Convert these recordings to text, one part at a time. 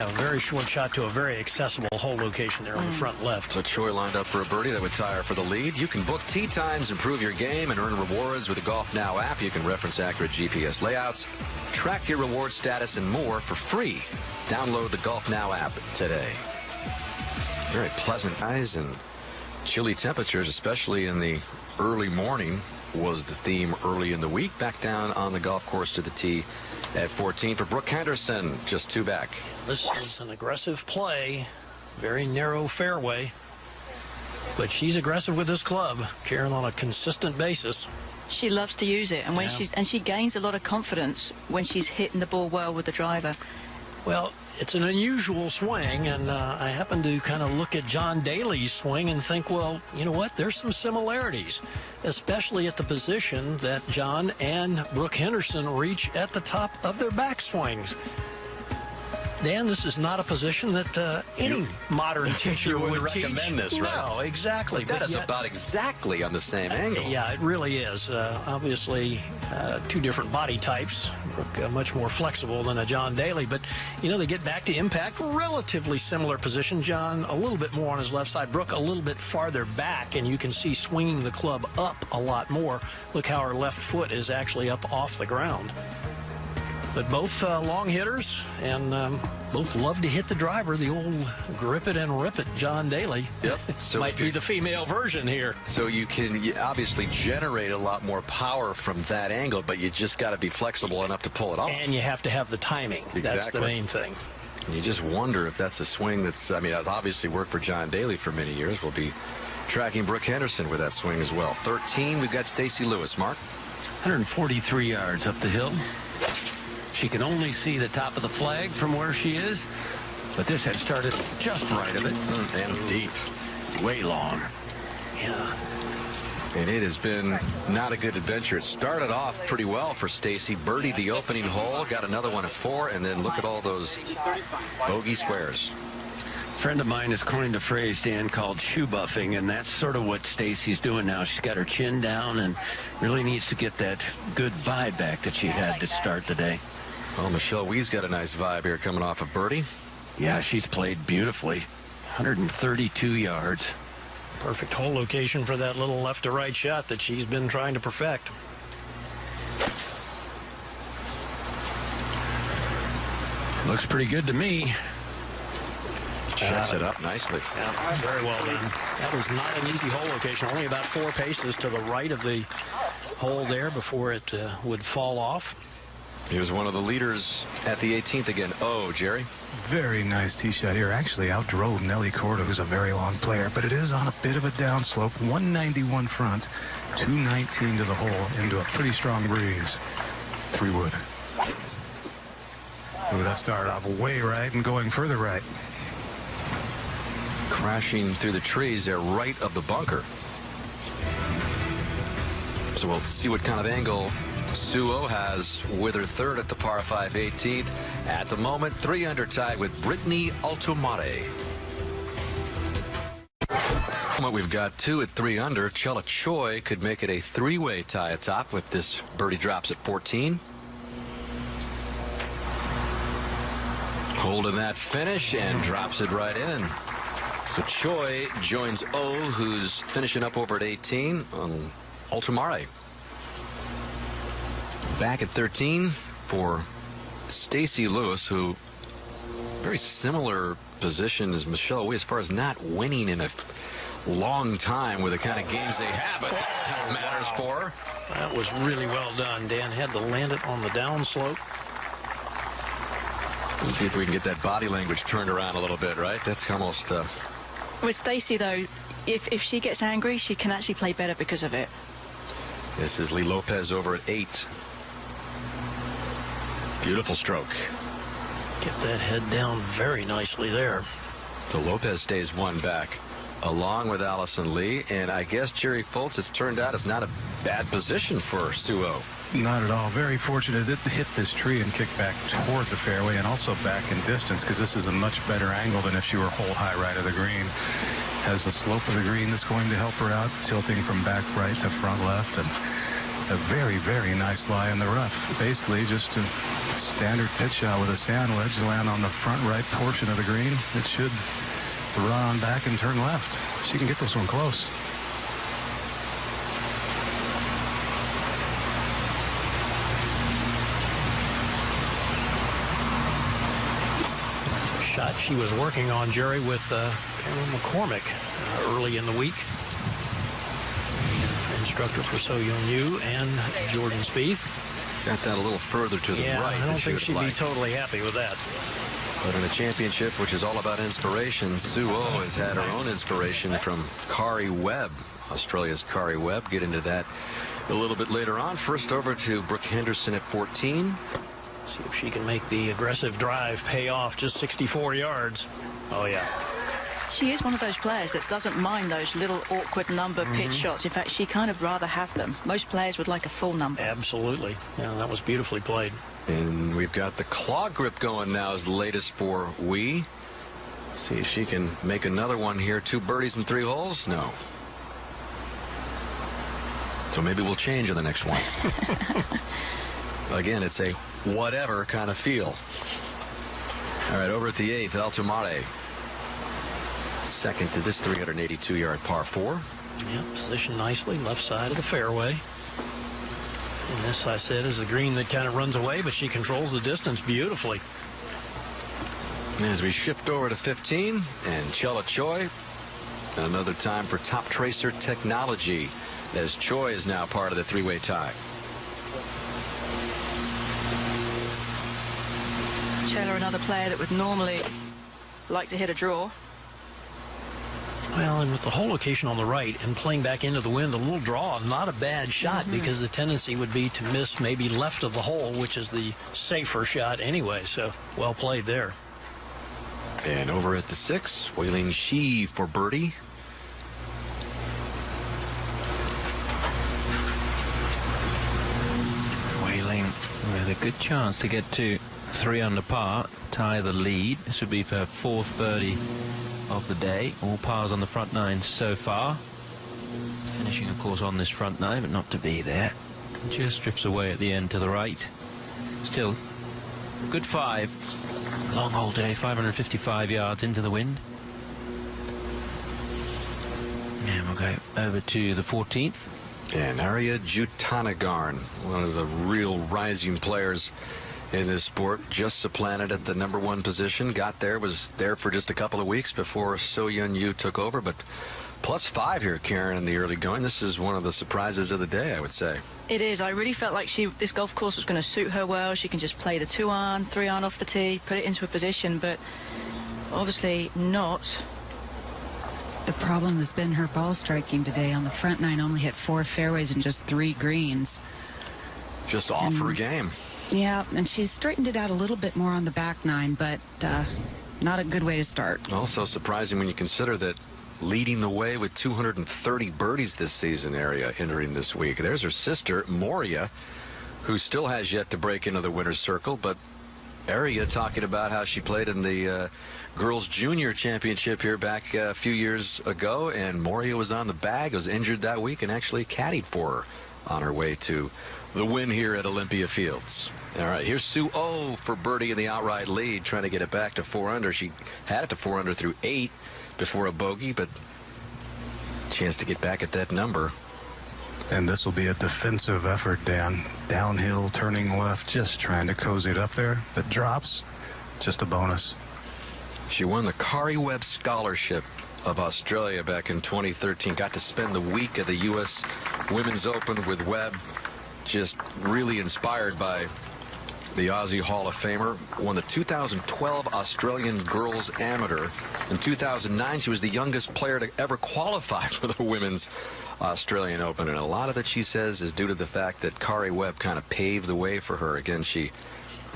A very short shot to a very accessible hole location there on the front left. So Choi lined up for a birdie that would tie her for the lead. You can book tee times, improve your game, and earn rewards with the Golf Now app. You can reference accurate GPS layouts, track your reward status, and more for free. Download the Golf Now app today. Very pleasant eyes and chilly temperatures, especially in the early morning, was the theme early in the week. Back down on the golf course to the tee at 14 for Brooke Henderson, just 2 back. This is an aggressive play, very narrow fairway, but she's aggressive with this club, carrying on a consistent basis. She loves to use it, and when she gains a lot of confidence when she's hitting the ball well with the driver. Well, it's an unusual swing, and I happen to kind of look at John Daly's swing and think, well, you know what? There's some similarities, especially at the position that John and Brooke Henderson reach at the top of their backswings. Dan, this is not a position that any modern teacher would recommend this, right? No, exactly. But that is about exactly on the same angle. Yeah, it really is. Obviously, 2 different body types. Brooke, much more flexible than a John Daly. But, you know, they get back to impact. Relatively similar position. John a little bit more on his left side. Brooke a little bit farther back, and you can see swinging the club up a lot more. Look how her left foot is actually up off the ground. But both long hitters, and both love to hit the driver. The old grip it and rip it, John Daly. Yep. So might be the female version here. So you can obviously generate a lot more power from that angle, but you just got to be flexible enough to pull it off. And you have to have the timing. Exactly. That's the main thing. You just wonder if that's a swing that's, I mean, that's obviously worked for John Daly for many years. We'll be tracking Brooke Henderson with that swing as well. 13, we've got Stacey Lewis. Mark? 143 yards up the hill. She can only see the top of the flag from where she is, but this had started just right of it. And deep. Way long. Yeah. And it has been not a good adventure. It started off pretty well for Stacey. Birdied the opening hole, got another one at 4, and then look at all those bogey squares. A friend of mine has coined a phrase, Dan, called shoe buffing, and that's sort of what Stacey's doing now. She's got her chin down and really needs to get that good vibe back that she had to start the day. Well, Michelle Wee's got a nice vibe here coming off of birdie. Yeah, she's played beautifully. 132 yards. Perfect hole location for that little left to right shot that she's been trying to perfect. Looks pretty good to me. Checks it up nicely. Yeah, very well done. That was not an easy hole location. Only about 4 paces to the right of the hole there before it would fall off. He was one of the leaders at the 18th again. Oh, Jerry. Very nice tee shot here. Actually outdrove Nelly Corda, who's a very long player, but it is on a bit of a downslope. 191 front, 219 to the hole, into a pretty strong breeze. 3 wood. Ooh, that started off way right and going further right. Crashing through the trees there right of the bunker. So we'll see what kind of angle Suo has with her third at the par 5 18th. At the moment, 3 under tied with Brittany Altomare. We've got 2 at 3 under. Chella Choi could make it a 3-way tie atop with this birdie drops at 14. Holding that finish and drops it right in. So Choi joins O, who's finishing up over at 18 on Altomare. Back at 13 for Stacey Lewis, who very similar position as Michelle Wee as far as not winning in a long time with the kind of games they have, but that matters for her. That was really well done. Dan had to land it on the downslope. Let's see if we can get that body language turned around a little bit, right? That's almost... With Stacey, though, if she gets angry, she can actually play better because of it. This is Lee Lopez over at 8. Beautiful stroke. Get that head down very nicely there. So Lopez stays 1 back, along with Allison Lee. And I guess Jerry Foltz, it's turned out, it's not a bad position for Suo. Not at all. Very fortunate it hit this tree and kicked back toward the fairway and also back in distance, because this is a much better angle than if she were hole high right of the green. Has the slope of the green that's going to help her out, tilting from back right to front left, and a very, very nice lie in the rough. Basically, just a standard pitch shot with a sand wedge, land on the front right portion of the green. It should run on back and turn left. She can get this one close. Shot she was working on, Jerry, with Cameron McCormick early in the week. The instructor for So Young Yu and Jordan Spieth. Got that a little further to the right. I don't think she'd be totally happy with that. But in a championship, which is all about inspiration, Sue Oh has had her own inspiration from Kari Webb, Australia's Kari Webb. Get into that a little bit later on. First over to Brooke Henderson at 14. See if she can make the aggressive drive pay off. Just 64 yards. Oh, yeah. She is one of those players that doesn't mind those little awkward number pitch shots. In fact, she kind of rather have them. Most players would like a full number. Absolutely. Yeah, that was beautifully played. And we've got the claw grip going now as the latest for Wee. See if she can make another one here. 2 birdies and 3 holes? No. So maybe we'll change in the next one. Again, it's a whatever kind of feel. All right, over at the 8th, Altomare. Second to this 382-yard par 4. Yeah, positioned nicely, left side of the fairway. And this, I said, is the green that kind of runs away, but she controls the distance beautifully. As we shift over to 15, and Chella Choi, another time for Top Tracer technology, as Choi is now part of the 3-way tie. Chella, another player that would normally like to hit a draw. Well, and with the hole location on the right and playing back into the wind, a little draw, not a bad shot, because the tendency would be to miss maybe left of the hole, which is the safer shot anyway. So well played there. And over at the 6, Wei-Ling Shi for birdie. Wei-Ling with a good chance to get to 3 under par, tie the lead. This would be for her 4th birdie of the day. All pars on the front 9 so far. Finishing, of course, on this front 9, but not to be there. Just drifts away at the end to the right. Still, good 5. Long hole today, 555 yards into the wind. And we'll go over to the 14th. And Arya Jutanagarn, one of the real rising players in this sport, just supplanted at the #1 position. Got there, was there for just a couple of weeks before So Yun Yu took over. But +5 here, Karen, in the early going. This is one of the surprises of the day, I would say. It is. I really felt like this golf course was going to suit her well. She can just play the 2-iron, 3-iron off the tee, put it into a position, but obviously not. The problem has been her ball striking today. On the front 9, only hit 4 fairways and just 3 greens. Just off her game. Yeah, and she's straightened it out a little bit more on the back 9, but not a good way to start. Also surprising when you consider that leading the way with 230 birdies this season, Arya entering this week. There's her sister, Moria, who still has yet to break into the winner's circle, but Arya talking about how she played in the girls junior championship here back a few years ago, and Moria was on the bag, was injured that week, and actually caddied for her on her way to the win here at Olympia Fields. All right, here's Sue Oh for birdie in the outright lead, trying to get it back to 4 under. She had it to 4 under through 8 before a bogey, but chance to get back at that number. And this will be a defensive effort, Dan. Downhill, turning left, just trying to cozy it up there. If it drops, just a bonus. She won the Kari Webb Scholarship of Australia back in 2013. Got to spend the week at the U.S. Women's Open with Webb. Just really inspired by the Aussie Hall of Famer. Won the 2012 Australian Girls Amateur. In 2009, she was the youngest player to ever qualify for the Women's Australian Open. And a lot of it, she says, is due to the fact that Kari Webb kind of paved the way for her. Again, she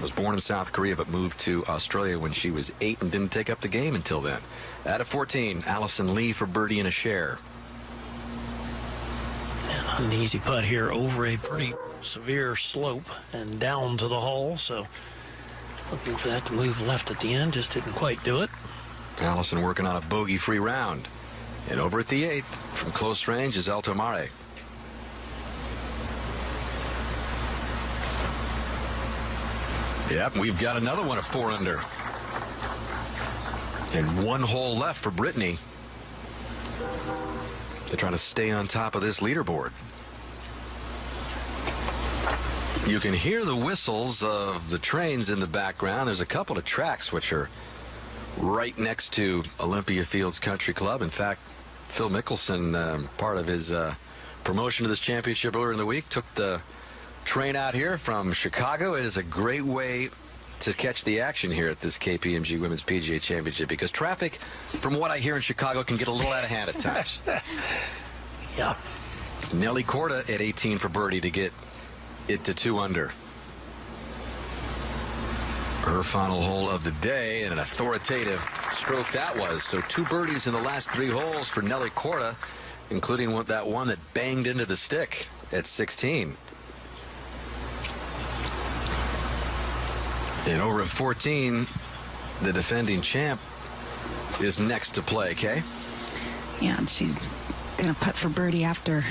was born in South Korea but moved to Australia when she was 8 and didn't take up the game until then. At 14, Allison Lee for birdie and a share. And an easy putt here over a pretty severe slope and down to the hole, so looking for that to move left at the end, just didn't quite do it. Allison working on a bogey-free round. And over at the 8th, from close range, is Altomare. Yep, we've got another one of 4 under. And 1 hole left for Brittany. They're trying to stay on top of this leaderboard. You can hear the whistles of the trains in the background. There's a couple of tracks which are right next to Olympia Fields Country Club. In fact, Phil Mickelson, part of his promotion to this championship earlier in the week, took the train out here from Chicago. It is a great way to catch the action here at this KPMG Women's PGA Championship, because traffic, from what I hear in Chicago, can get a little out of hand at times. Yeah. Nelly Korda at 18 for birdie to get it to 2 under. Her final hole of the day, and an authoritative stroke that was. So 2 birdies in the last 3 holes for Nelly Korda, including that one that banged into the stick at 16. And over at 14, the defending champ is next to play, Kay? Yeah, and she's going to putt for birdie after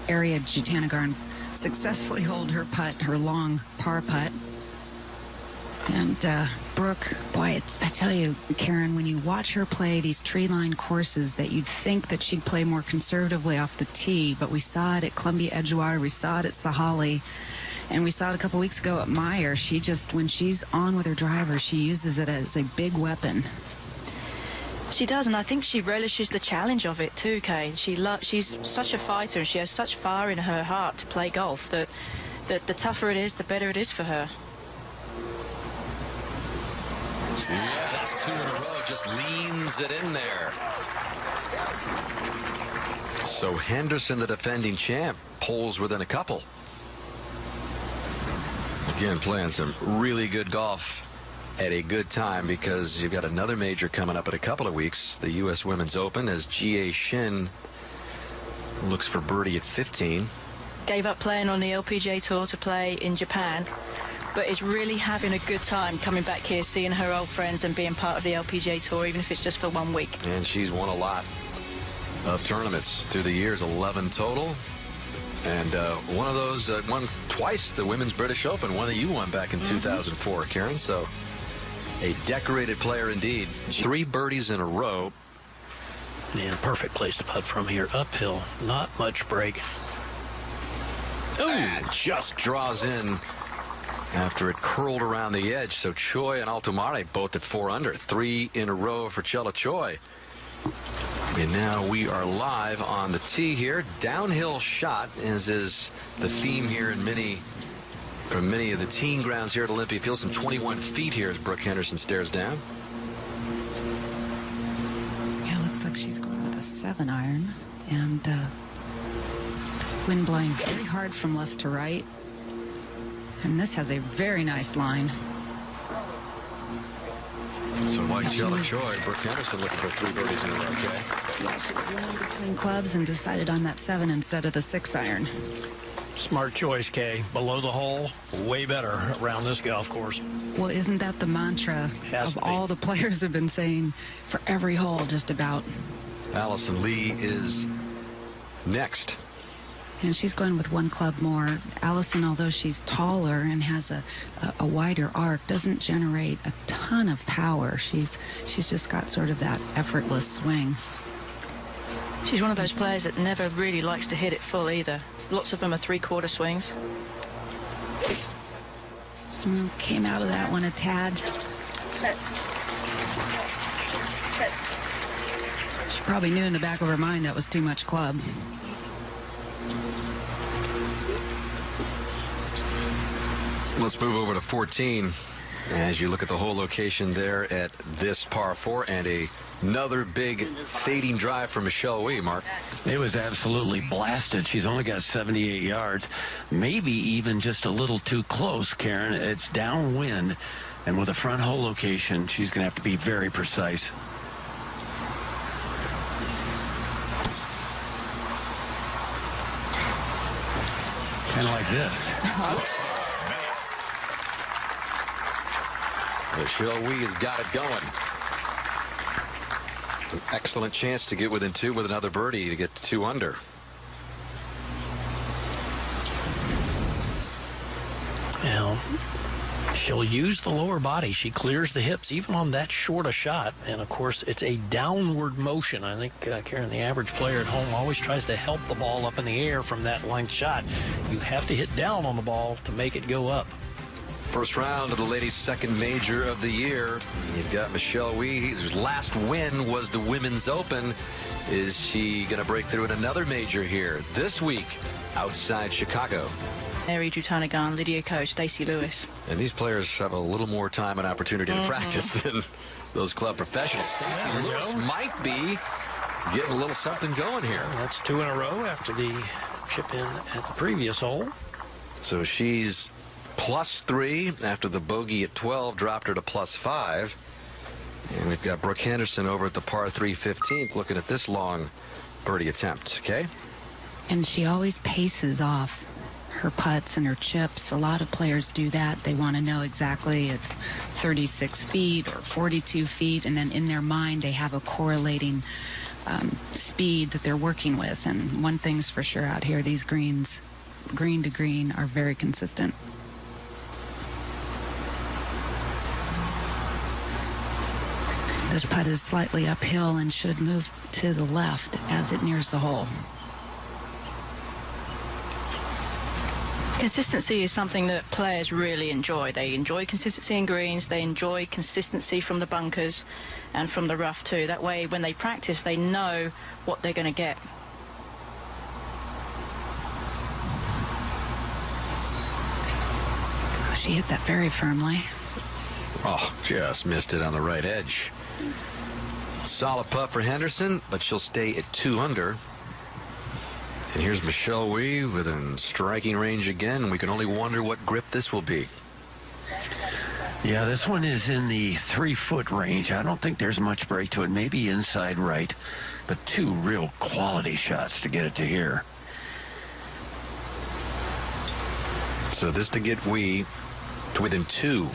Ariya Jutanugarn successfully holed her putt, her long par putt. And Brooke, boy, I tell you, Karen, when you watch her play these tree-lined courses, that you'd think that she'd play more conservatively off the tee, but we saw it at Columbia Edgewater, we saw it at Sahalee, and we saw it a couple weeks ago at Meyer. She just, when she's on with her driver, she uses it as a big weapon. She does, and I think she relishes the challenge of it too, Kay. She's such a fighter, and she has such fire in her heart to play golf that the tougher it is, the better it is for her. Yeah, that's 2 in a row. Just leans it in there. So Henderson, the defending champ, pulls within a couple. Again, playing some really good golf at a good time, because you've got another major coming up in a couple of weeks, the U.S. Women's Open, as Jie Shin looks for birdie at 15. Gave up playing on the LPGA Tour to play in Japan, but is really having a good time coming back here, seeing her old friends and being part of the LPGA Tour, even if it's just for 1 week. And she's won a lot of tournaments through the years, 11 total. And one of those won twice the Women's British Open, one that you won back in 2004, Karen. So a decorated player indeed. 3 birdies in a row. Yeah, perfect place to putt from here. Uphill, not much break. And just draws in after it curled around the edge. So Choi and Altomare both at 4 under. 3 in a row for Chella Choi. And now we are live on the tee here. Downhill shot, as is the theme here in from many of the teen grounds here at Olympia Field. Some 21 feet here as Brooke Henderson stares down. Yeah, looks like she's going with a 7-iron. And wind blowing very hard from left to right. And this has a very nice line. So like Chella Choi, Brooke Henderson looking for 3 birdies in a row, okay? Yeah, she was leaning between clubs and decided on that 7 instead of the 6-iron. Smart choice, Kay. Below the hole, way better around this golf course. Well, isn't that the mantra of all the players have been saying for every hole, just about? Allison Lee is next. And she's going with 1 club more. Allison, although she's taller and has a wider arc, doesn't generate a ton of power. She's just got sort of that effortless swing. She's one of those players that never really likes to hit it full either. Lots of them are 3/4 swings. Came out of that one a tad. She probably knew in the back of her mind that was too much club. Let's move over to 14 as you look at the whole location there at this par 4, and another big fading drive for Michelle Wie, Mark. It was absolutely blasted. She's only got 78 yards, maybe even just a little too close, Karen. It's downwind, and with a front hole location, she's going to have to be very precise. Kind of like this. Michelle Wie has got it going. An excellent chance to get within 2 with another birdie to get to 2 under. Well, She'll use the lower body. She clears the hips, even on that short a shot. And, of course, it's a downward motion. I think, Karen, the average player at home always tries to help the ball up in the air from that length shot. You have to hit down on the ball to make it go up. First round of the ladies' second major of the year. You've got Michelle Wie, whose last win was the Women's Open. Is she going to break through in another major here this week outside Chicago? Mary Jutanagan, Lydia Ko, Stacey Lewis. And these players have a little more time and opportunity to practice than those club professionals. Stacey Lewis might be getting a little something going here. That's 2 in a row after the chip in at the previous hole. So she's +3 after the bogey at 12 dropped her to +5. And we've got Brooke Henderson over at the par 3 15th looking at this long birdie attempt. Okay? And she always paces off her putts and her chips. A lot of players do that. They want to know exactly it's 36 feet or 42 feet, and then in their mind they have a correlating speed that they're working with. And one thing's for sure out here, these greens, green to green, are very consistent. This putt is slightly uphill and should move to the left as it nears the hole. Consistency is something that players really enjoy. They enjoy consistency in greens. They enjoy consistency from the bunkers and from the rough too. That way, when they practice, they know what they're going to get. She hit that very firmly. Oh, just missed it on the right edge. Solid putt for Henderson, but she'll stay at 2 under. And here's Michelle Wie within striking range again. We can only wonder what grip this will be. Yeah, this one is in the 3-foot range. I don't think there's much break to it. Maybe inside right, but 2 real quality shots to get it to here. So this to get Wie to within 2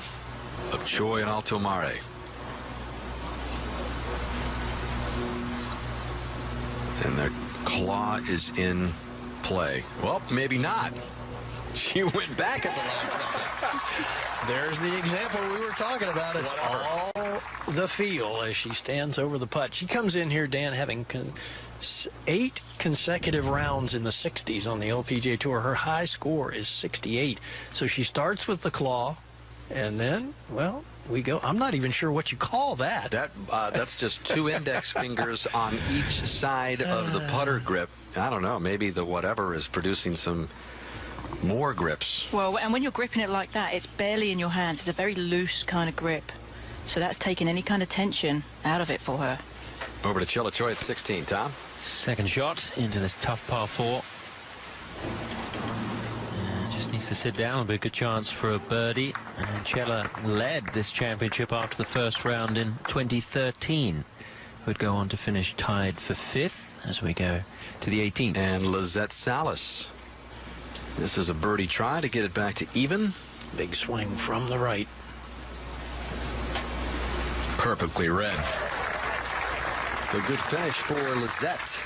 of Choi and Altomare. And their claw is in play. Well, maybe not. She went back at the last second. There's the example we were talking about. It's all the feel as she stands over the putt. She comes in here, Dan, having 8 consecutive rounds in the 60s on the LPGA Tour. Her high score is 68. So she starts with the claw, and then, well, we go. I'm not even sure what you call that. That's just 2 index fingers on each side of the putter grip. I don't know. Maybe the whatever is producing some more grips. Well, and when you're gripping it like that, it's barely in your hands. It's a very loose kind of grip. So that's taking any kind of tension out of it for her. Over to Chella Choi at 16, Tom. Second shot into this tough par 4. Just needs to sit down. It'll be a good chance for a birdie. And Chella led this championship after the first round in 2013. Would go on to finish tied for 5th as we go to the 18th. And Lizette Salas. This is a birdie try to get it back to even. Big swing from the right. Perfectly read. So good finish for Lizette.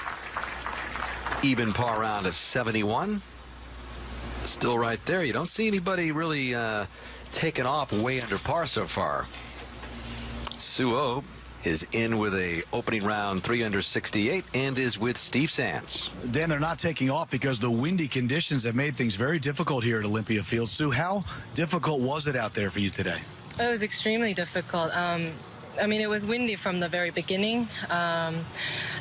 Even par round at 71. Still right there. You don't see anybody really taking off way under par so far. Suo is in with a opening round 3 under 68 and is with Steve Sands. Dan, they're not taking off because the windy conditions have made things very difficult here at Olympia Field. Sue, how difficult was it out there for you today? It was extremely difficult. I mean, it was windy from the very beginning, and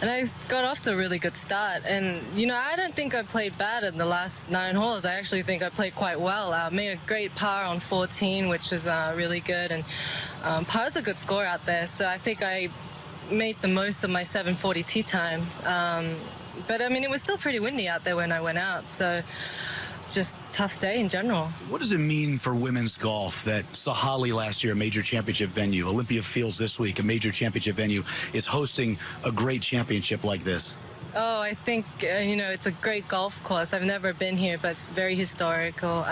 I got off to a really good start. And, you know, I don't think I played bad in the last 9 holes. I actually think I played quite well. Made a great par on 14, which was really good. And par's a good score out there, so I think I made the most of my 7:40 tee time. But, I mean, it was still pretty windy out there when I went out, so just tough day in general. What does it mean for women's golf that Sahali last year, a major championship venue, Olympia Fields this week, a major championship venue, is hosting a great championship like this? Oh, I think, you know, it's a great golf course. I've never been here, but it's very historical.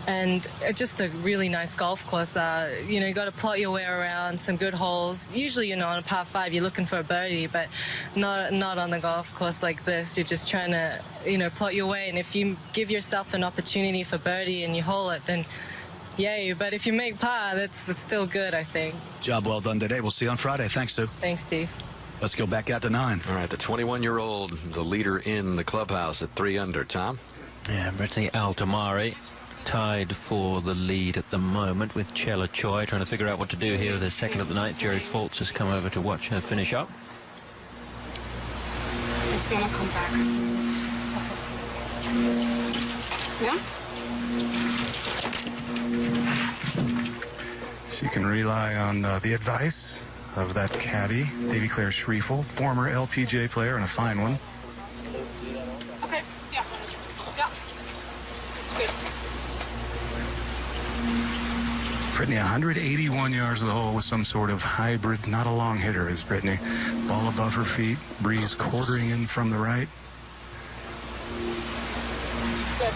And just a really nice golf course. You know, you got to plot your way around, some good holes. Usually, you know, on a par 5, you're looking for a birdie, but not on the golf course like this. You're just trying to, you know, plot your way. And if you give yourself an opportunity for birdie and you hole it, then yay. But if you make par, that's still good, I think. Job well done today. We'll see you on Friday. Thanks, Sue. Thanks, Steve. Let's go back out to 9. All right, the 21-year-old, the leader in the clubhouse at 3 under. Tom? Yeah, Brittany Altomare tied for the lead at the moment with Chella Choi, trying to figure out what to do here with the second of the night. Jerry Foltz has come over to watch her finish up. It's gonna come back. Yeah? She can rely on the advice of that caddy, Davy Claire Schriefel, former LPGA player and a fine one. Okay, yeah. Yeah. It's good. Brittany, 181 yards of the hole with some sort of hybrid, not a long hitter is Brittany. Ball above her feet, breeze quartering in from the right. Good.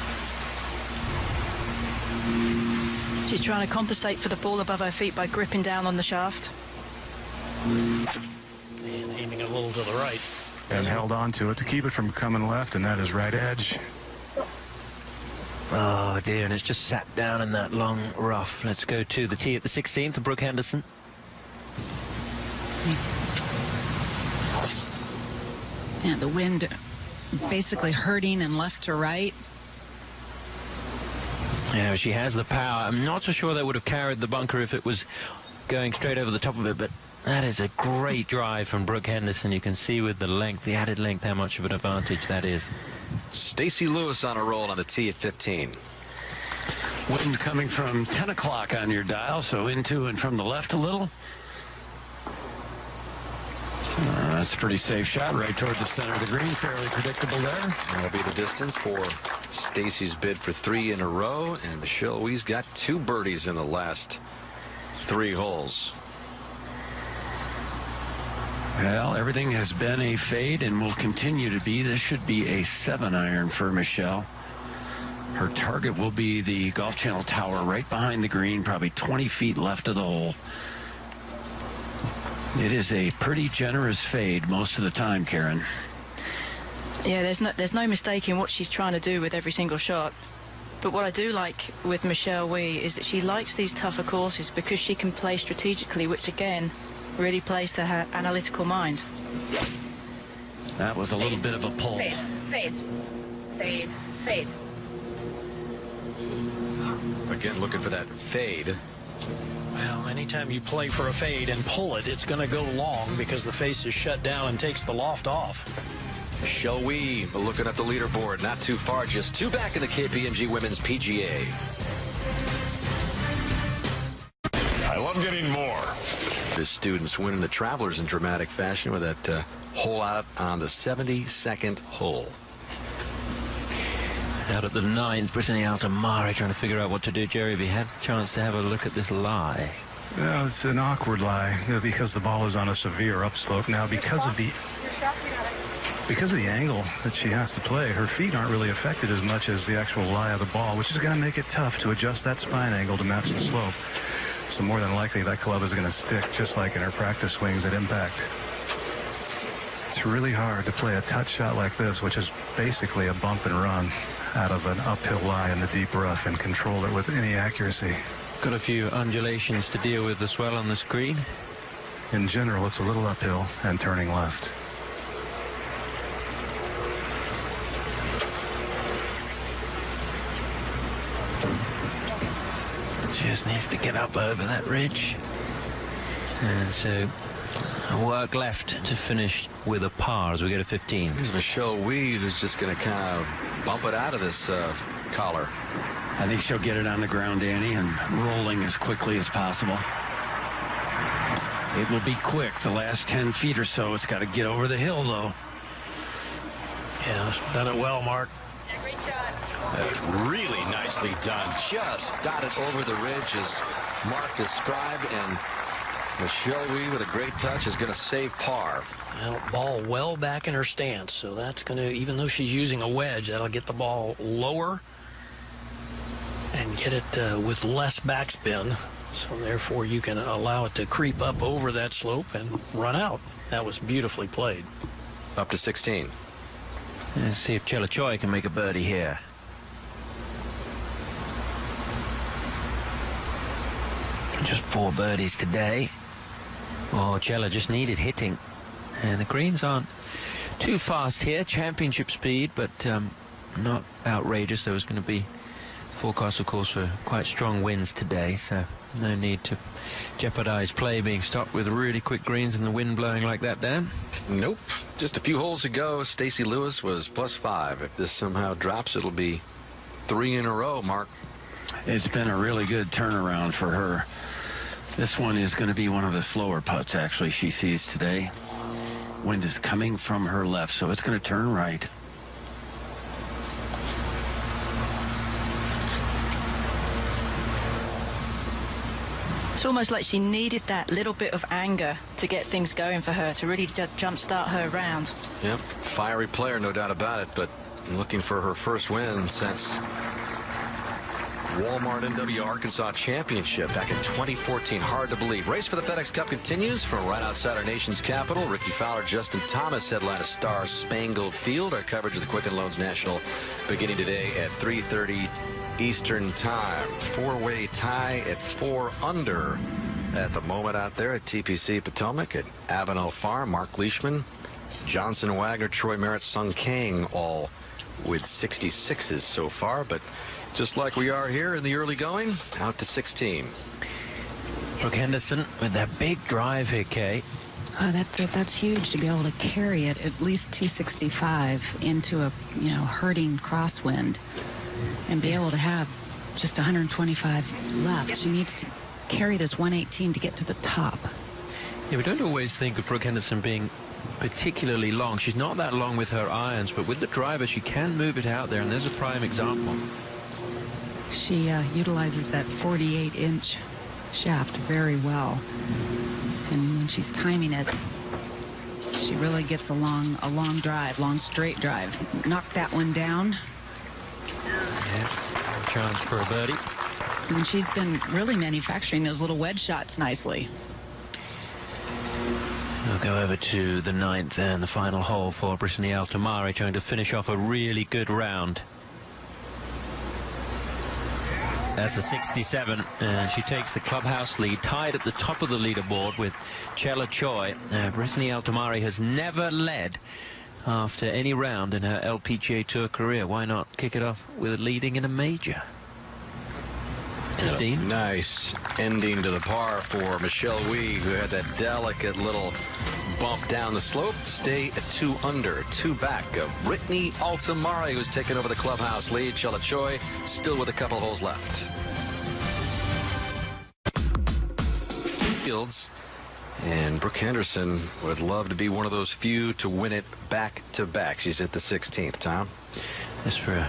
She's trying to compensate for the ball above her feet by gripping down on the shaft. And aiming a little to the right. And held on to it to keep it from coming left, and that is right edge. Oh dear, and it's just sat down in that long rough. Let's go to the tee at the 16th for Brooke Henderson. Yeah, the wind basically hurting and left to right. Yeah, she has the power. I'm not so sure that would have carried the bunker if it was going straight over the top of it, but that is a great drive from Brooke Henderson. You can see with the length, the added length, how much of an advantage that is. Stacey Lewis on a roll on the tee at 15. Wind coming from 10 o'clock on your dial, so into and from the left a little. That's a pretty safe shot right toward the center of the green. Fairly predictable there. That'll be the distance for Stacey's bid for 3 in a row. And Michelle Wee's got 2 birdies in the last 3 holes. Well, everything has been a fade and will continue to be. This should be a 7-iron for Michelle. Her target will be the Golf Channel Tower right behind the green, probably 20 feet left of the hole. It is a pretty generous fade most of the time, Karen. Yeah, there's no mistaking what she's trying to do with every single shot. But what I do like with Michelle Wee is that she likes these tougher courses because she can play strategically, which again really plays to her analytical mind. That was a little bit of a pull. Fade, fade, fade, fade. Again, looking for that fade. Well, anytime you play for a fade and pull it, it's going to go long because the face is shut down and takes the loft off. Michelle Wee looking at the leaderboard. Not too far, just 2 back in the KPMG Women's PGA. I love getting more. The students winning the Travelers in dramatic fashion with that hole out on the 72nd hole. Out at the 9th, Brittany Altomare trying to figure out what to do. Jerry, have you had a chance to have a look at this lie? Well, it's an awkward lie because the ball is on a severe upslope. Now, because of the angle that she has to play, her feet aren't really affected as much as the actual lie of the ball, which is going to make it tough to adjust that spine angle to match the slope. So more than likely, that club is going to stick just like in her practice swings at impact. It's really hard to play a touch shot like this, which is basically a bump and run out of an uphill lie in the deep rough and control it with any accuracy. Got a few undulations to deal with as well on the screen. In general, it's a little uphill and turning left. Just needs to get up over that ridge. And so work left to finish with a par as we go to 15. Here's Michelle Wee, who's just going to kind of bump it out of this collar. I think she'll get it on the ground, Danny, and rolling as quickly as possible. It will be quick. The last 10 feet or so, it's got to get over the hill, though. Yeah, done it well, Mark. Yeah, great shot. That's really nicely done. Just got it over the ridge as Mark described, and Michelle Wee with a great touch is going to save par. Well, ball well back in her stance, so that's going to, even though she's using a wedge, that'll get the ball lower and get it with less backspin. So therefore, you can allow it to creep up over that slope and run out. That was beautifully played. Up to 16. Let's see if Chella Choi can make a birdie here. Just 4 birdies today. Oh, Cella just needed hitting. And the greens aren't too fast here. Championship speed, but not outrageous. There was going to be forecast, of course, for quite strong winds today, so no need to jeopardize play being stopped with really quick greens and the wind blowing like that, Dan. Nope. Just a few holes to go. Stacey Lewis was +5. If this somehow drops, it'll be 3 in a row, Mark. It's been a really good turnaround for her. This one is going to be one of the slower putts, actually, she sees today. Wind is coming from her left, so it's going to turn right. It's almost like she needed that little bit of anger to get things going for her, to really jumpstart her round. Yep, fiery player, no doubt about it, but looking for her first win since Walmart NW Arkansas Championship back in 2014. Hard to believe. Race for the FedEx Cup continues from right outside our nation's capital. Ricky Fowler, Justin Thomas headline a Star-Spangled Field. Our coverage of the Quicken Loans National beginning today at 3:30 Eastern Time. 4-way tie at 4 under at the moment out there at TPC Potomac at Avenel Farm. Mark Leishman, Johnson Wagner, Troy Merritt, Sung Kang all with 66s so far, but just like we are here in the early going, out to 16. Brooke Henderson with that big drive here, Kay. Oh, that's huge to be able to carry it at least 265 into a hurting crosswind and be able to have just 125 left. She needs to carry this 118 to get to the top. Yeah, we don't always think of Brooke Henderson being particularly long. She's not that long with her irons, but with the driver she can move it out there, and there's a prime example. She utilizes that 48-inch shaft very well, and when she's timing it, she really gets a long drive, long straight drive. Knocked that one down. Yeah, chance for a birdie. And she's been really manufacturing those little wedge shots nicely. We'll go over to the 9th and the final hole for Brittany Altomare, trying to finish off a really good round. That's a 67, and she takes the clubhouse lead, tied at the top of the leaderboard with Cella Choi. Brittany Altomare has never led after any round in her LPGA Tour career. Why not kick it off with leading in a major? 15. Nice ending to the par for Michelle Wie, who had that delicate little bump down the slope to stay at 2 under, 2 back of Brittany Altomare, who's taken over the clubhouse lead. Cella Choi still with a couple holes left. Fields. And Brooke Henderson would love to be one of those few to win it back-to-back. She's at the 16th, Tom. This for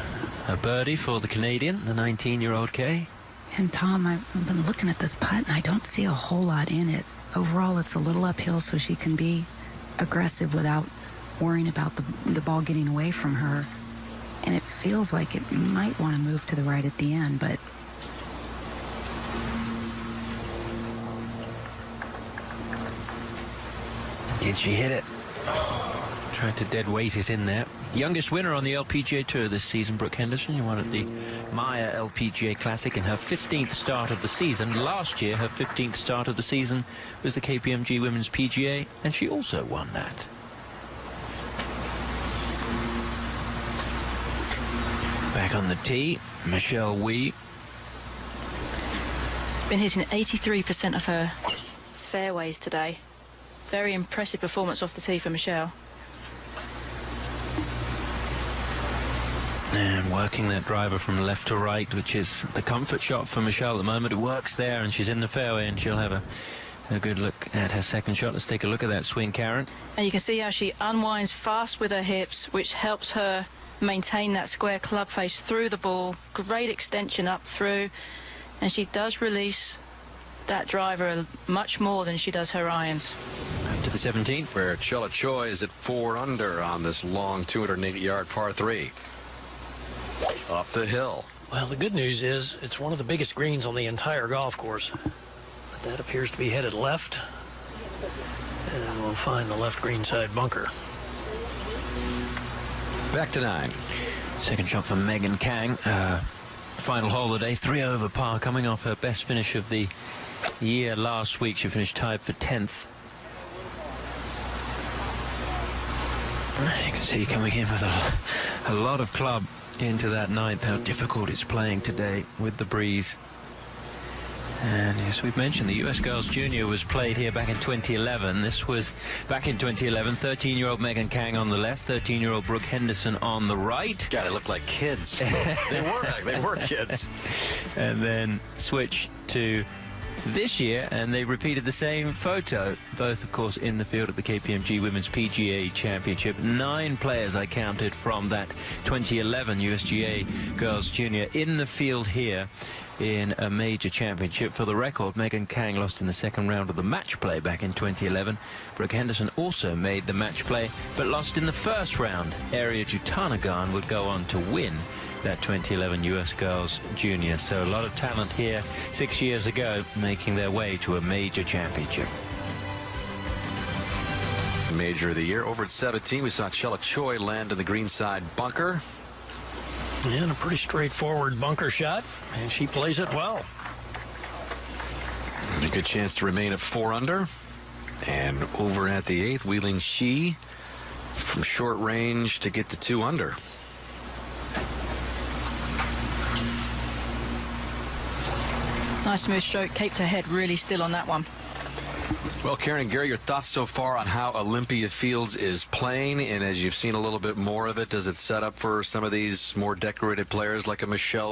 a birdie for the Canadian, the 19-year-old Kay. And Tom, I've been looking at this putt, and I don't see a whole lot in it. Overall, it's a little uphill, so she can be aggressive without worrying about the ball getting away from her. And it feels like it might want to move to the right at the end, but did she hit it? Tried to dead weight it in there. Youngest winner on the LPGA Tour this season, Brooke Henderson. She won at the Maya LPGA Classic in her 15th start of the season. Last year, her 15th start of the season was the KPMG Women's PGA, and she also won that. Back on the tee, Michelle Wie. Been hitting 83% of her fairways today. Very impressive performance off the tee for Michelle. And working that driver from left to right, which is the comfort shot for Michelle at the moment. It works there, and she's in the fairway, and she'll have a good look at her second shot. Let's take a look at that swing, Karen. And you can see how she unwinds fast with her hips, which helps her maintain that square club face through the ball. Great extension up through, and she does release that driver much more than she does her irons. Up to the 17th. Where Cella Choi is at 4 under on this long 280-yard par 3. Up the hill. Well, the good news is it's one of the biggest greens on the entire golf course. But that appears to be headed left. And we'll find the left green side bunker. Back to 9. Second shot from Megan Kang. Final hole of the day, 3 over par, coming off her best finish of the year last week. She finished tied for 10th. You can see coming in with a lot of club into that ninth, how difficult it's playing today with the breeze. And as we've mentioned, the US Girls Junior was played here back in 2011. This was back in 2011. 13-year-old Megan Kang on the left, 13-year-old Brooke Henderson on the right. God, they look like kids. They were kids. And then switch to this year, and they repeated the same photo, both of course in the field at the KPMG Women's PGA Championship. 9 players I counted from that 2011 USGA Girls Junior in the field here in a major championship. For the record, Megan Kang lost in the second round of the match play back in 2011. Brooke Henderson also made the match play but lost in the first round. Arya Jutanagarn would go on to win that 2011 US Girls Junior. So a lot of talent here 6 years ago making their way to a major championship. Major of the year. Over at 17, we saw Chella Choi land in the greenside bunker. And a pretty straightforward bunker shot, and she plays it well. And a good chance to remain at 4 under. And over at the 8th, Wheeling Shi from short range to get to 2 under. Nice smooth stroke. Kept her head really still on that one. Well, Karen and Gary, your thoughts so far on how Olympia Fields is playing, and as you've seen a little bit more of it, does it set up for some of these more decorated players like a Michelle